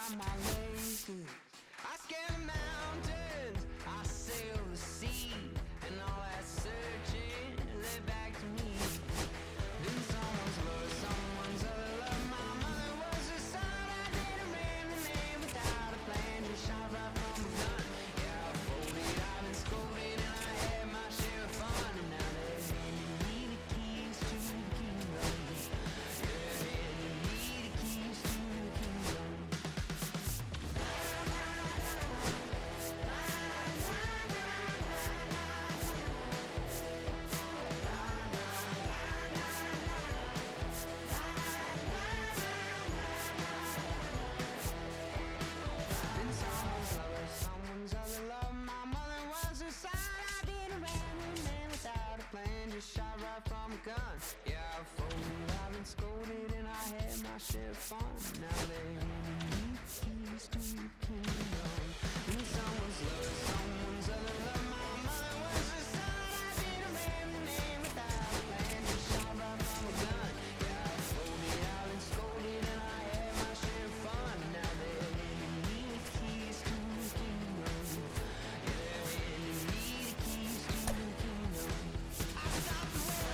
find my way through. I scale the mountains, I sail the sea, and all that searching led back to me. Then someone's love, someone's other love. My mother was the son. I didn't ran the name without a plan. Just shot right from a gun. Yeah, I folded, I've been scolded, and I had my share of fun. And now they're handing me the keys to the kingdom. Yeah, they're handing me the keys to the kingdom. Been someone's lover, someone's other love. My mother was her son. I didn't ran the man without a plan. Just shot right from a gun. Yeah, I folded, I've been scolded, and I had my share of fun. Now they're handing me the keys to the kingdom. Been someone's lover, someone's other love. My mother was her son. I didn't ran the man without a plan. Just shot right from a gun. Yeah, I folded, I've been scolded, and I had my share of fun. Now they're handing me the keys to the kingdom. Yeah, they're handing me the keys to the kingdom. I stopped the world.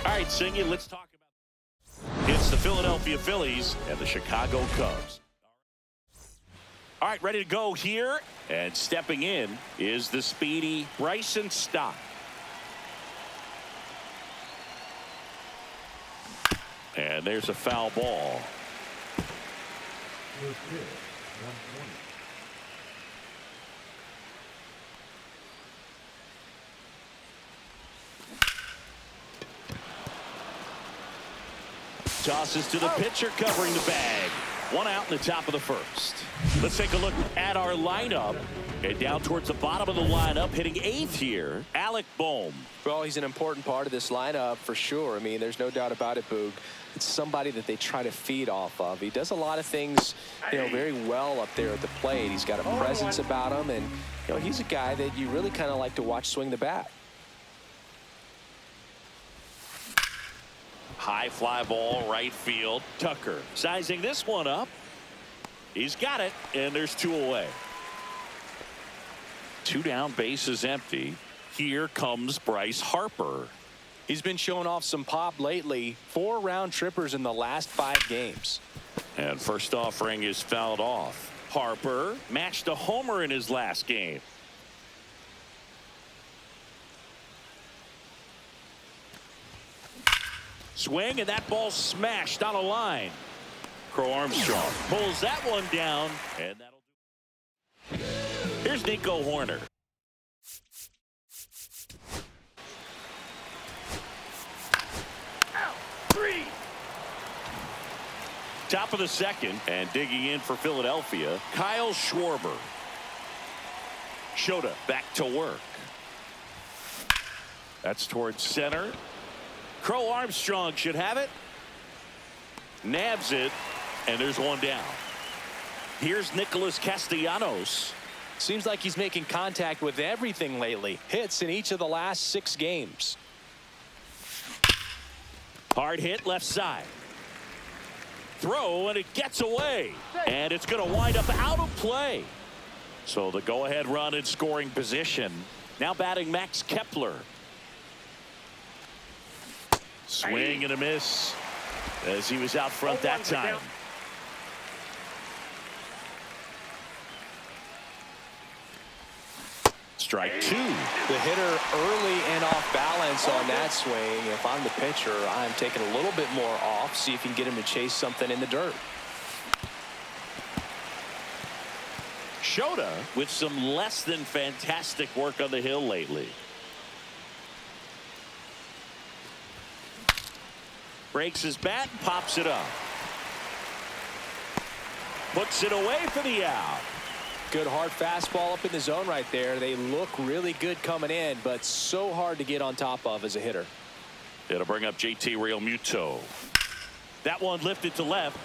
All right, Singy, let's talk about it's the Philadelphia Phillies and the Chicago Cubs. All right, ready to go here. And stepping in is the speedy Bryson Stott. And there's a foul ball. First pitch, 120. Tosses to the pitcher, covering the bag. One out in the top of the first. Let's take a look at our lineup. And down towards the bottom of the lineup, hitting 8th here, Alec Bohm. Well, he's an important part of this lineup for sure. I mean, there's no doubt about it, Boog. It's somebody that they try to feed off of. He does a lot of things, very well up there at the plate. He's got a presence about him, and, he's a guy that you really kind of like to watch swing the bat. High fly ball, right field. Tucker sizing this one up. He's got it, and there's 2 away. 2 down, bases empty. Here comes Bryce Harper. He's been showing off some pop lately. 4 round trippers in the last 5 games. And first offering is fouled off. Harper matched a homer in his last game. Swing, and that ball smashed on a line. Crow Armstrong pulls that one down, and that'll do. Here's Nico Horner. Top of the second, and digging in for Philadelphia, Kyle Schwarber. Shota back to work. That's towards center. Crow Armstrong should have it. Nabs it, and there's 1 down. Here's Nicholas Castellanos. Seems like he's making contact with everything lately. Hits in each of the last 6 games. Hard hit left side. Throw, and it gets away. And it's going to wind up out of play. So the go-ahead run in scoring position. Now batting Max Kepler. Swing and a miss as he was out front that time. Strike 2. The hitter early and off balance on that swing. If I'm the pitcher, I'm taking a little bit more off, see if you can get him to chase something in the dirt. Shota with some less than fantastic work on the hill lately. Breaks his bat, pops it up. Puts it away for the out. Good hard fastball up in the zone right there. They look really good coming in, but so hard to get on top of as a hitter. It'll bring up JT Realmuto. That one lifted to left.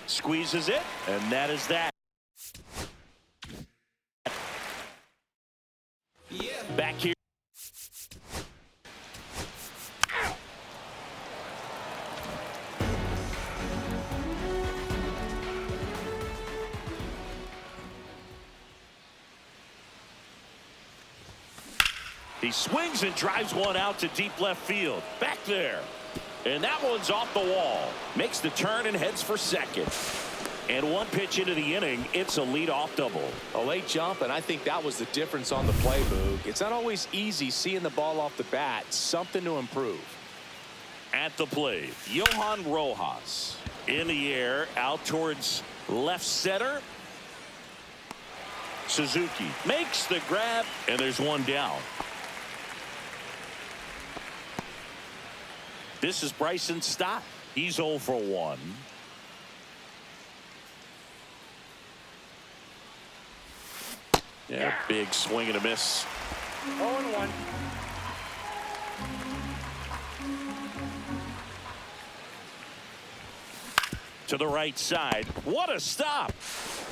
Squeezes it, and that is that. Back here. He swings and drives one out to deep left field. Back there. And that one's off the wall. Makes the turn and heads for second. And one pitch into the inning, it's a leadoff double. A late jump, and I think that was the difference on the play, Boog. It's not always easy seeing the ball off the bat. Something to improve. At the plate, Johan Rojas. In the air, out towards left center. Suzuki makes the grab, and there's one down. This is Bryson Stott. He's 0 for 1. Yeah, big swing and a miss. 0-1. To the right side. What a stop.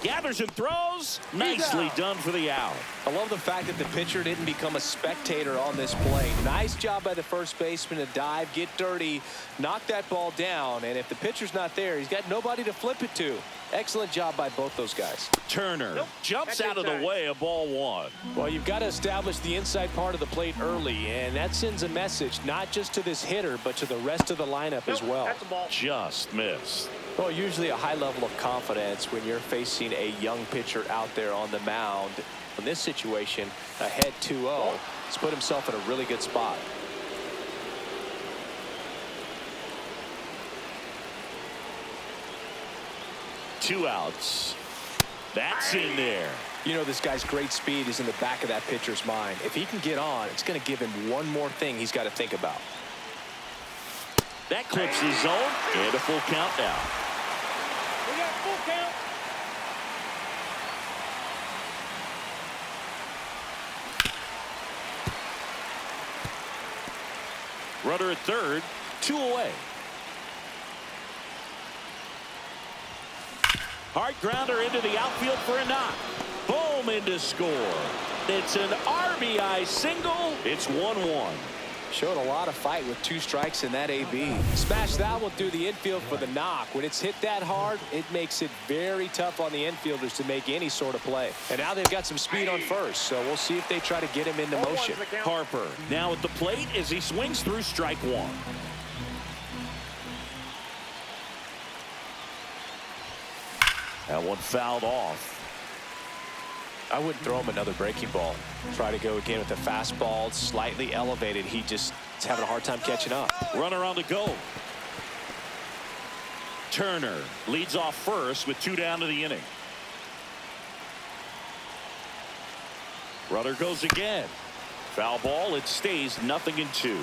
Gathers and throws. Nicely done for the out. I love the fact that the pitcher didn't become a spectator on this play. Nice job by the first baseman to dive, get dirty, knock that ball down. And if the pitcher's not there, he's got nobody to flip it to. Excellent job by both those guys. Turner jumps out of the way of ball 1. Well, you've got to establish the inside part of the plate early, and that sends a message not just to this hitter, but to the rest of the lineup as well. That's a ball. Just missed. Well, usually a high level of confidence when you're facing a young pitcher out there on the mound. In this situation, ahead 2-0, he's put himself in a really good spot. Two outs. That's in there. You know, this guy's great speed is in the back of that pitcher's mind. If he can get on, it's going to give him one more thing he's got to think about. That clips the zone, and a full count now. We got full count. Runner at third, 2 away. Hard grounder into the outfield for a knock. Boom, into score. It's an RBI single. It's 1-1. Showed a lot of fight with 2 strikes in that AB. Smashed that one through the infield for the knock. When it's hit that hard, it makes it very tough on the infielders to make any sort of play. And now they've got some speed on first, so we'll see if they try to get him into motion. Harper now at the plate as he swings through strike 1. That one fouled off. I wouldn't throw him another breaking ball. Try to go again with the fastball, slightly elevated. He just is having a hard time catching up. Runner on the go. Turner leads off first with 2 down to the inning. Runner goes again. Foul ball. It stays 0-2.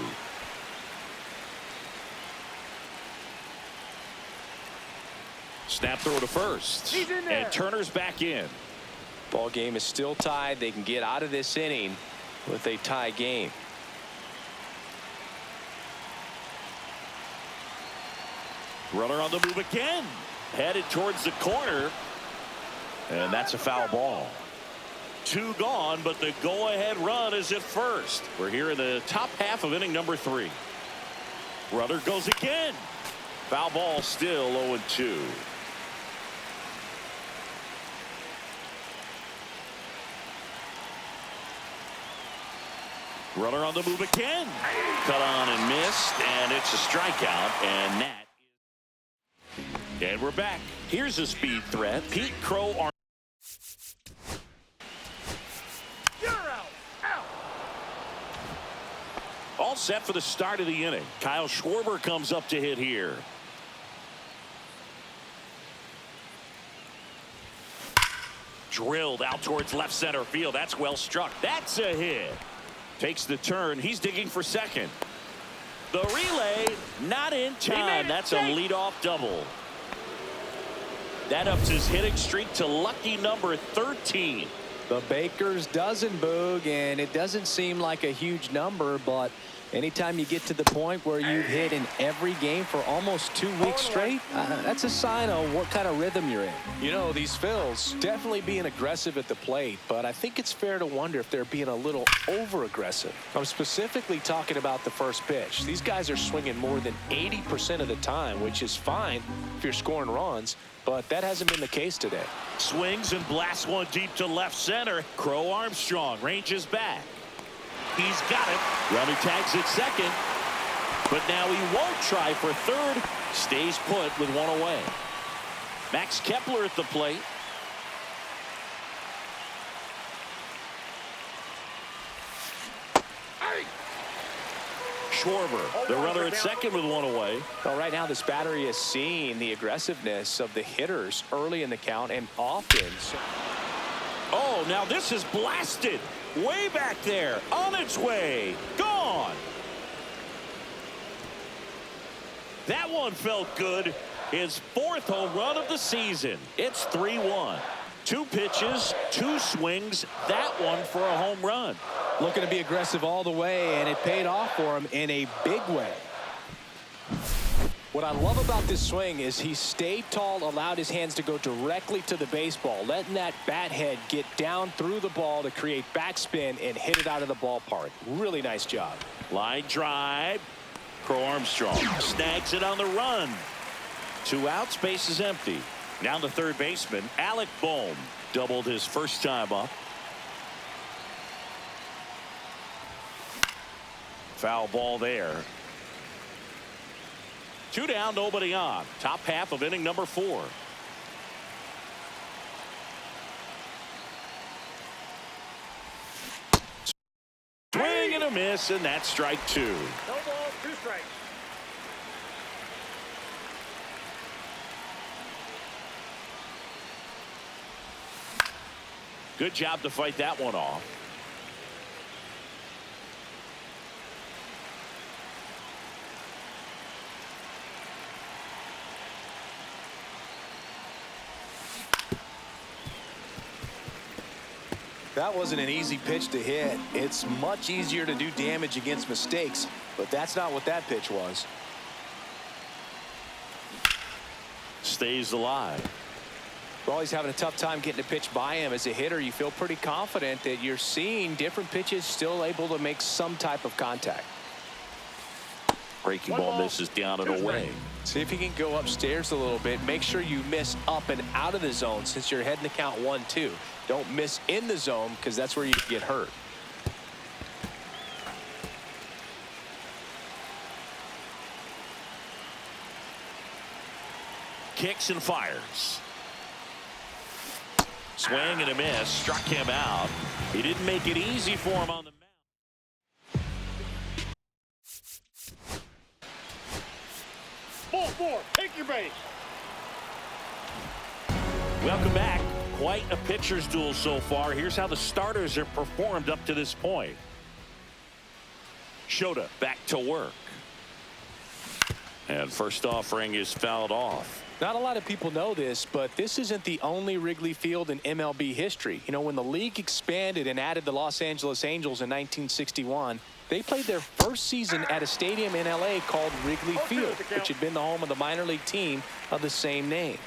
Snap throw to first. And Turner's back in. Ball game is still tied. They can get out of this inning with a tie game. Runner on the move again. Headed towards the corner. And that's a foul ball. 2 gone, but the go-ahead run is at first. We're here in the top half of inning number 3. Runner goes again. Foul ball, still 0-2. Runner on the move again. Cut on and missed, and it's a strikeout, and that. And we're back. Here's a speed threat. Pete Crow. You're out. Out. All set for the start of the inning. Kyle Schwarber comes up to hit here. Drilled out towards left center field. That's well struck. That's a hit. Takes the turn. He's digging for second. The relay not in time. That's a leadoff double. That ups his hitting streak to lucky number 13. The Baker's dozen, Boog, and it doesn't seem like a huge number, but anytime you get to the point where you've hit in every game for almost 2 weeks straight, that's a sign of what kind of rhythm you're in. You know, these Phils definitely being aggressive at the plate, but I think it's fair to wonder if they're being a little over-aggressive. I'm specifically talking about the first pitch. These guys are swinging more than 80% of the time, which is fine if you're scoring runs, but that hasn't been the case today. Swings and blasts one deep to left center. Crow Armstrong ranges back. He's got it. Rummy tags at second. But now he won't try for third. Stays put with one away. Max Kepler at the plate. Schwarber, the runner at second with one away. Well, right now this battery is seeing the aggressiveness of the hitters early in the count and often. Oh, now this is blasted. Way back there. On its way. Gone. That one felt good. His 4th home run of the season. It's 3-1. 2 pitches, 2 swings. That one for a home run. Looking to be aggressive all the way, and it paid off for him in a big way. What I love about this swing is he stayed tall, allowed his hands to go directly to the baseball, letting that bat head get down through the ball to create backspin and hit it out of the ballpark. Really nice job. Line drive. Crow Armstrong snags it on the run. 2 outs, base is empty. Now the third baseman, Alec Bohm, doubled his first time up. Foul ball there. 2 down, nobody on. Top half of inning number 4. Swing and a miss, and that's strike 2. No ball, 2 strikes. Good job to fight that one off. That wasn't an easy pitch to hit. It's much easier to do damage against mistakes, but that's not what that pitch was. Stays alive. We're always having a tough time getting a pitch by him. As a hitter, you feel pretty confident that you're seeing different pitches still able to make some type of contact. Breaking ball misses down and away. See if you can go upstairs a little bit. Make sure you miss up and out of the zone since you're heading to count 1-2. Don't miss in the zone because that's where you get hurt. Kicks and fires. Swing and a miss. Struck him out. He didn't make it easy for him on the mound. Ball 4, take your base. Welcome back. Quite a pitcher's duel so far. Here's how the starters have performed up to this point. Shota back to work. And first offering is fouled off. Not a lot of people know this, but this isn't the only Wrigley Field in MLB history. You know, when the league expanded and added the Los Angeles Angels in 1961, they played their first season at a stadium in LA called Wrigley Field, which had been the home of the minor league team of the same name.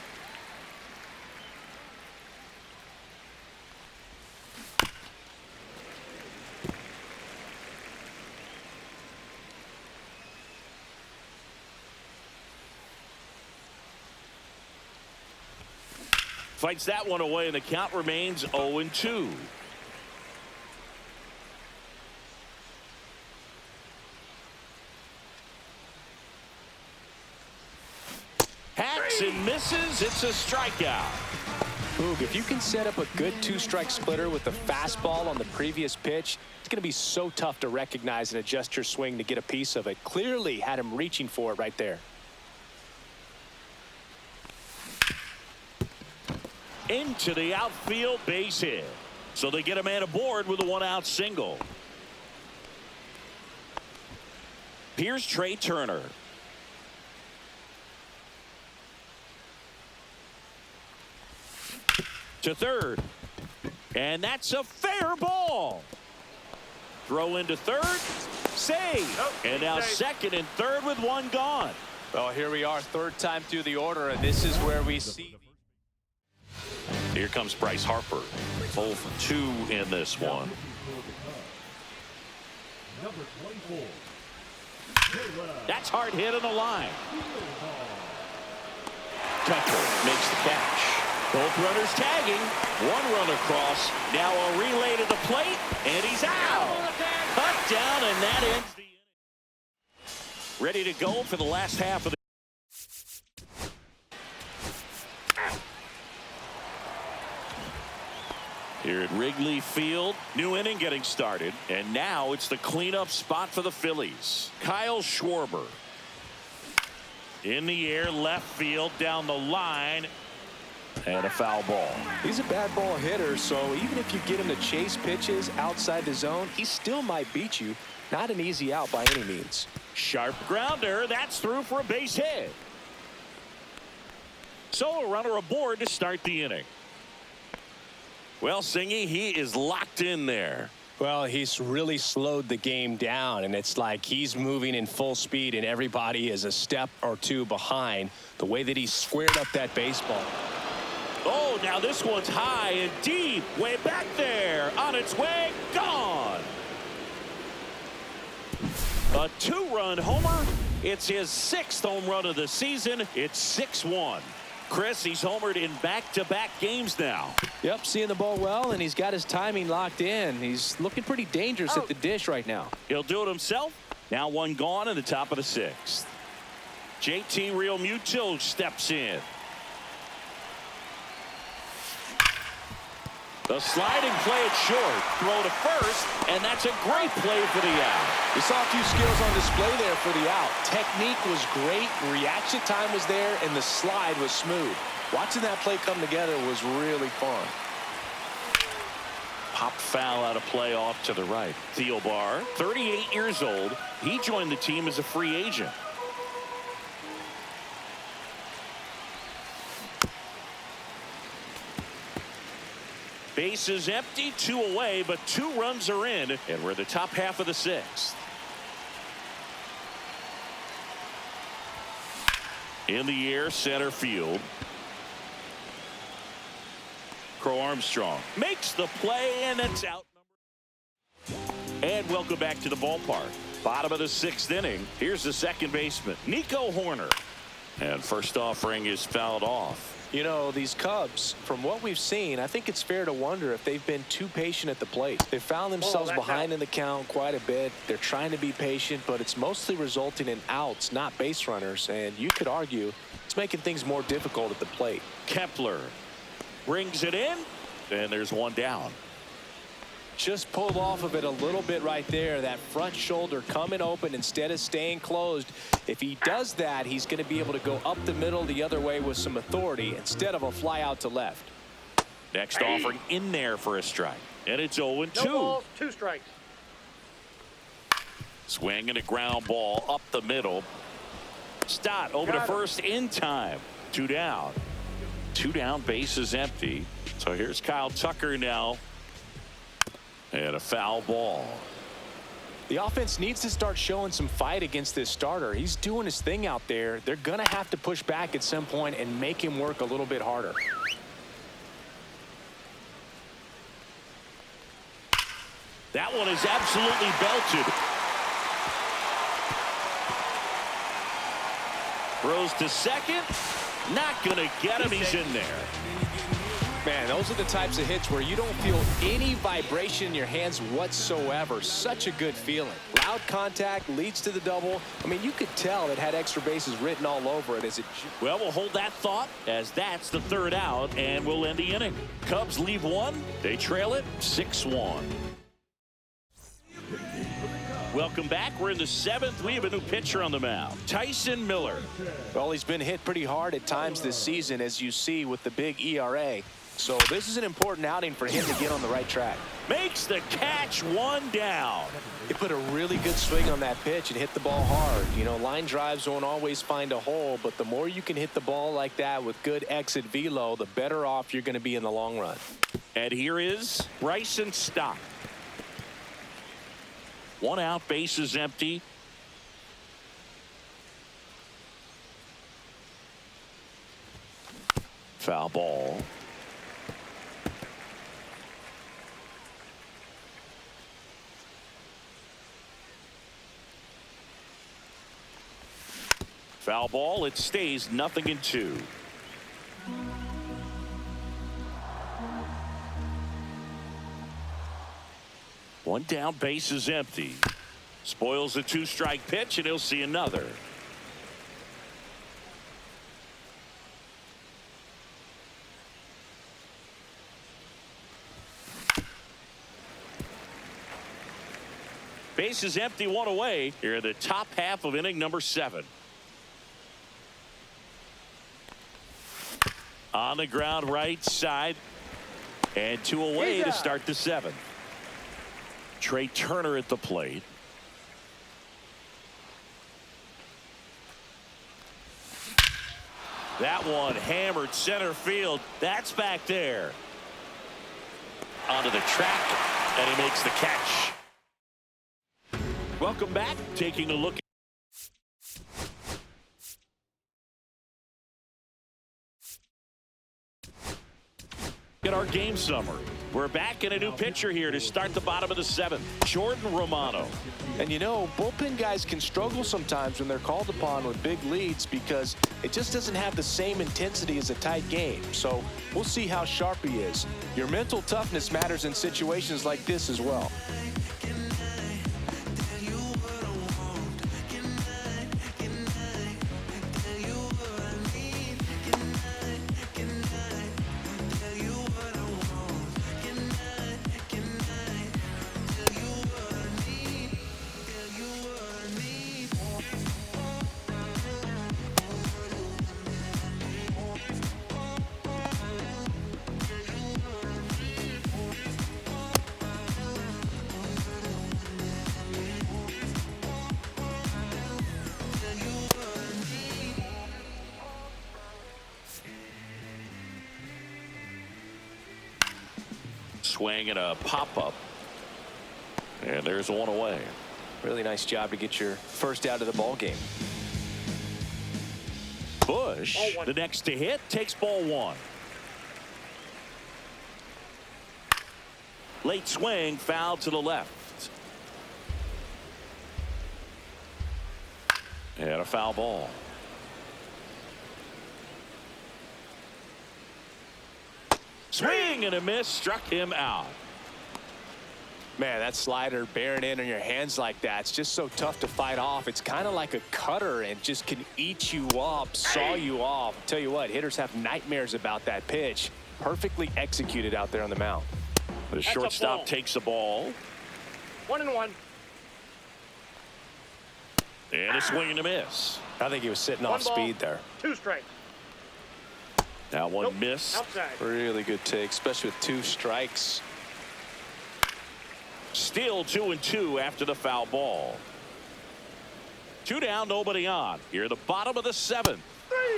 Fights that one away, and the count remains 0-2. Hacks and misses. It's a strikeout. Boog, if you can set up a good 2-strike splitter with the fastball on the previous pitch, it's going to be so tough to recognize and adjust your swing to get a piece of it. Clearly had him reaching for it right there. Into the outfield, base hit. So they get a man aboard with a 1-out single. Here's Trey Turner. To third. And that's a fair ball. Throw into third. Save. Nope, and now safe. second and third with one gone. Well, here we are, third time through the order, and this is where we see. Here comes Bryce Harper. 0 for 2 in this one. Number 24. That's hard hit on the line. Tucker makes the catch. Both runners tagging. One run across. Now a relay to the plate, and he's out. Cut down, and that ends the inning. Ready to go for the last half of the. Here at Wrigley Field, new inning getting started, and now it's the cleanup spot for the Phillies. Kyle Schwarber in the air, left field, down the line, and a foul ball. He's a bad ball hitter, so even if you get him to chase pitches outside the zone, he still might beat you. Not an easy out by any means. Sharp grounder, that's through for a base hit. So a runner aboard to start the inning. Well, Singy, he is locked in there. Well, he's really slowed the game down, and it's like he's moving in full speed, and everybody is a step or two behind. The way that he squared up that baseball. Oh, now this one's high and deep, way back there, on its way, gone. A 2-run homer. It's his 6th home run of the season. It's 6-1. Chris, he's homered in back-to-back games now. Yep, seeing the ball well, and he's got his timing locked in. He's looking pretty dangerous at the dish right now. He'll do it himself. Now one gone in the top of the 6th. JT Realmuto steps in. The sliding play at short. Throw to first, and that's a great play for the out. We saw a few skills on display there for the out. Technique was great, reaction time was there, and the slide was smooth. Watching that play come together was really fun. Pop foul out of play off to the right. Theobar, 38 years old. He joined the team as a free agent. Base is empty, 2 away, but 2 runs are in, and we're the top half of the 6th. In the air, center field. Crow Armstrong makes the play, and it's out. And welcome back to the ballpark. Bottom of the 6th inning. Here's the second baseman, Nico Horner. And first offering is fouled off. You know, these Cubs, from what we've seen, I think it's fair to wonder if they've been too patient at the plate. They found themselves behind in the count quite a bit. They're trying to be patient, but it's mostly resulting in outs, not base runners. And you could argue it's making things more difficult at the plate. Kepler brings it in, and there's one down. Just pulled off of it a little bit right there. That front shoulder coming open instead of staying closed. If he does that, he's going to be able to go up the middle the other way with some authority instead of a fly out to left. Next offering in there for a strike. And it's 0-2. No balls, 2 strikes. Swing and a ground ball up the middle. Stott over to first in time. 2 down. 2 down, base is empty. So here's Kyle Tucker now. And a foul ball. The offense needs to start showing some fight against this starter. He's doing his thing out there. They're going to have to push back at some point and make him work a little bit harder. That one is absolutely belted. Throws to second. Not going to get him. He's in there. Man, those are the types of hits where you don't feel any vibration in your hands whatsoever. Such a good feeling. Loud contact leads to the double. I mean, you could tell it had extra bases written all over it as it. Well, we'll hold that thought as that's the 3rd out, and we'll end the inning. Cubs leave 1. They trail it 6-1. Welcome back. We're in the 7th. We have a new pitcher on the mound, Tyson Miller. Well, he's been hit pretty hard at times this season, as you see with the big ERA. So this is an important outing for him to get on the right track. Makes the catch, 1 down. He put a really good swing on that pitch and hit the ball hard. You know, line drives won't always find a hole, but the more you can hit the ball like that with good exit velo, the better off you're going to be in the long run. And here is Bryson Stott. 1 out, bases empty. Foul ball. Foul ball. It stays 0-2. One down, base is empty. Spoils the 2-strike pitch, and he'll see another. Base is empty, 1 away. Here in the top half of inning number 7. On the ground, right side, and 2 away to start the 7th. Trey Turner at the plate. That one hammered center field. That's back there. Onto the track, and he makes the catch. Welcome back. Taking a look at our game summary. We're back in a new pitcher here to start the bottom of the 7th. Jordan Romano. And you know, bullpen guys can struggle sometimes when they're called upon with big leads because it just doesn't have the same intensity as a tight game. So we'll see how sharp he is. Your mental toughness matters in situations like this as well. Swing and a pop-up. And there's 1 away. Really nice job to get your first out of the ball game. Bush, the next to hit, takes ball 1. Late swing, foul to the left. And a foul ball. Swing and a miss, struck him out. Man, that slider bearing in on your hands like that, it's just so tough to fight off. It's kind of like a cutter and just can eat you up, saw you off. I'll tell you what, hitters have nightmares about that pitch. Perfectly executed out there on the mound. The shortstop takes the ball. 1-1. And a swing and a miss. I think he was sitting off speed there. 2 strikes. That one missed. Outside. Really good take, especially with 2 strikes. Still 2-2 after the foul ball. 2 down, nobody on. Here at the bottom of the 7th.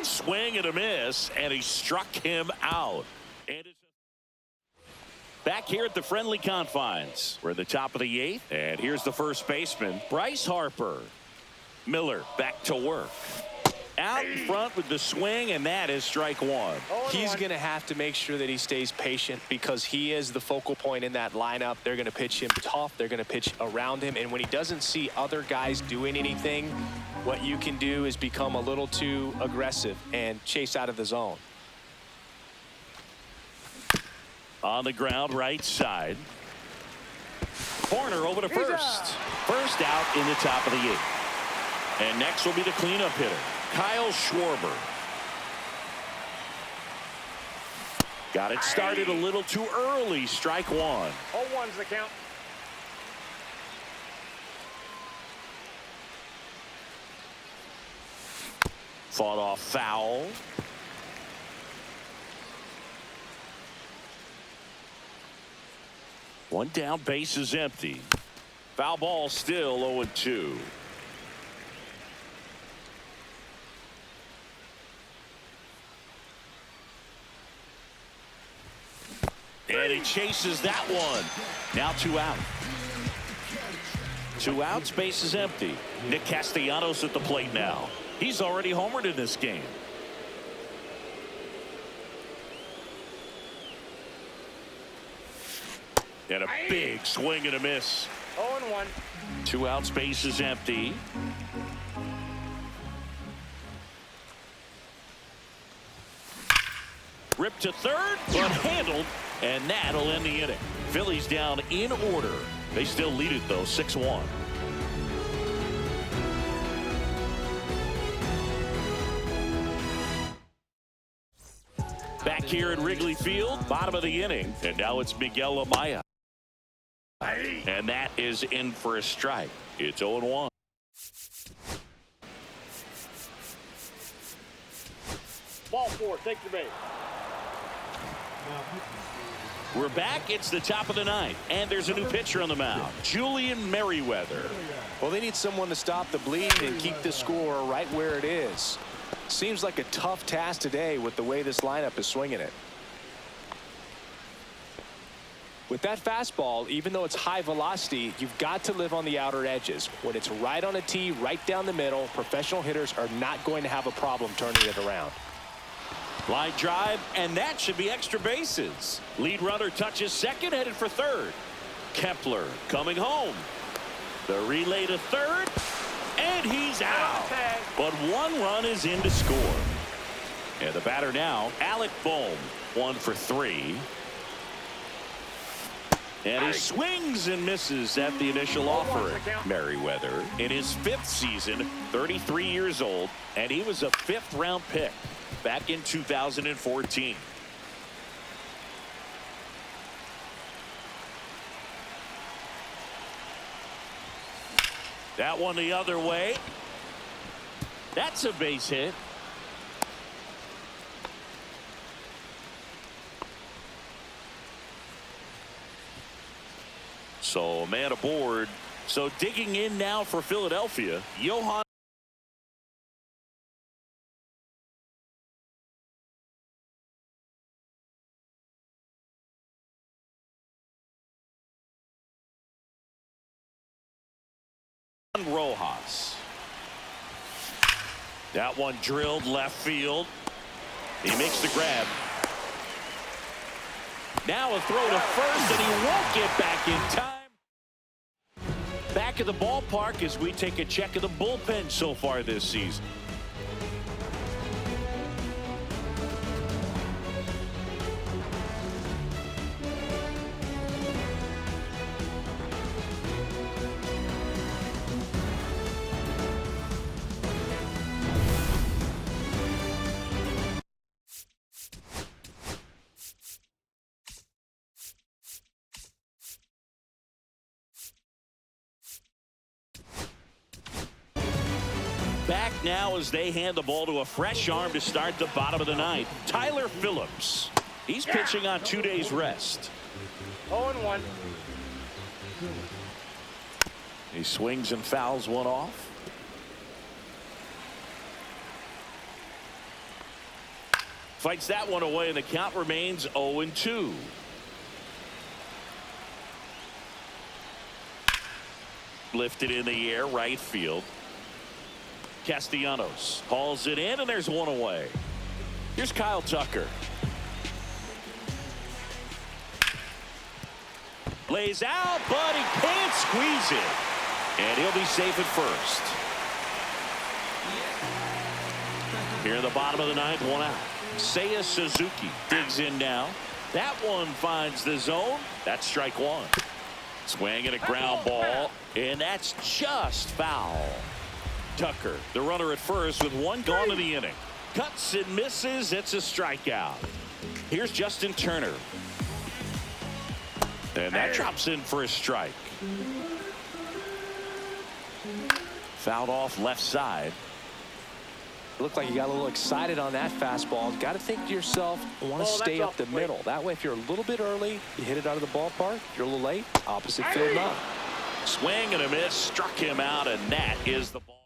Swing and a miss, and he struck him out. And it's back here at the friendly confines. We're at the top of the 8th, and here's the first baseman, Bryce Harper. Miller back to work. Out in front with the swing, and that is strike 1. He's going to have to make sure that he stays patient because he is the focal point in that lineup. They're going to pitch him tough. They're going to pitch around him. And when he doesn't see other guys doing anything, what you can do is become a little too aggressive and chase out of the zone. On the ground, right side. Corner over to first. First out in the top of the 8th. And next will be the cleanup hitter, Kyle Schwarber. Got it started a little too early. Strike 1. 0-1's the count. Fought off foul. One down, base is empty. Foul ball, still 0-2. And he chases that one. Now 2 out. 2 outs, base is empty. Nick Castellanos at the plate now. He's already homered in this game. And a big swing and a miss. 0-1. 2 outs, base is empty. Ripped to third, but handled, and that'll end the inning. Phillies down in order. They still lead it, though, 6-1. Back here at Wrigley Field, bottom of the inning, and now it's Miguel Amaya. And that is in for a strike. It's 0-1. Ball 4, take your base. We're back. It's the top of the ninth, and there's a new pitcher on the mound, Julian Merriweather. Well, they need someone to stop the bleed and keep the score right where it is. Seems like a tough task today with the way this lineup is swinging it. With that fastball, even though it's high velocity, you've got to live on the outer edges. When it's right on a tee, right down the middle, professional hitters are not going to have a problem turning it around. Line drive, and that should be extra bases. Lead runner touches second, headed for third. Kepler coming home. The relay to third, and he's out. But 1 run is in to score. And the batter now, Alec Bohm, 1 for 3. And he swings and misses at the initial offering. Merriweather in his 5th season, 33 years old, and he was a 5th-round pick back in 2014. That one the other way. That's a base hit. So a man aboard. So digging in now for Philadelphia, Johan Rojas. That one drilled left field. He makes the grab. Now a throw to first, and he won't get back in time. Back at the ballpark as we take a check of the bullpen so far this season. Back now as they hand the ball to a fresh arm to start the bottom of the ninth. Tyler Phillips. He's pitching on 2 days rest. 0-1. He swings and fouls one off. Fights that one away, and the count remains 0-2. Lifted in the air, right field. Castellanos hauls it in, and there's one away. Here's Kyle Tucker. Lays out, but he can't squeeze it. And he'll be safe at first. Here in the bottom of the ninth, 1 out. Seiya Suzuki digs in now. That one finds the zone. That's strike 1. Swing and a ground ball, and that's just foul. Tucker, the runner at first, with 1 gone in the inning. Cuts and misses. It's a strikeout. Here's Justin Turner. And that drops in for a strike. Fouled off left side. Looked like you got a little excited on that fastball. Got to think to yourself, I want to stay up the middle. That way, if you're a little bit early, you hit it out of the ballpark. If you're a little late, opposite field knock. Swing and a miss, struck him out, and that is the ball.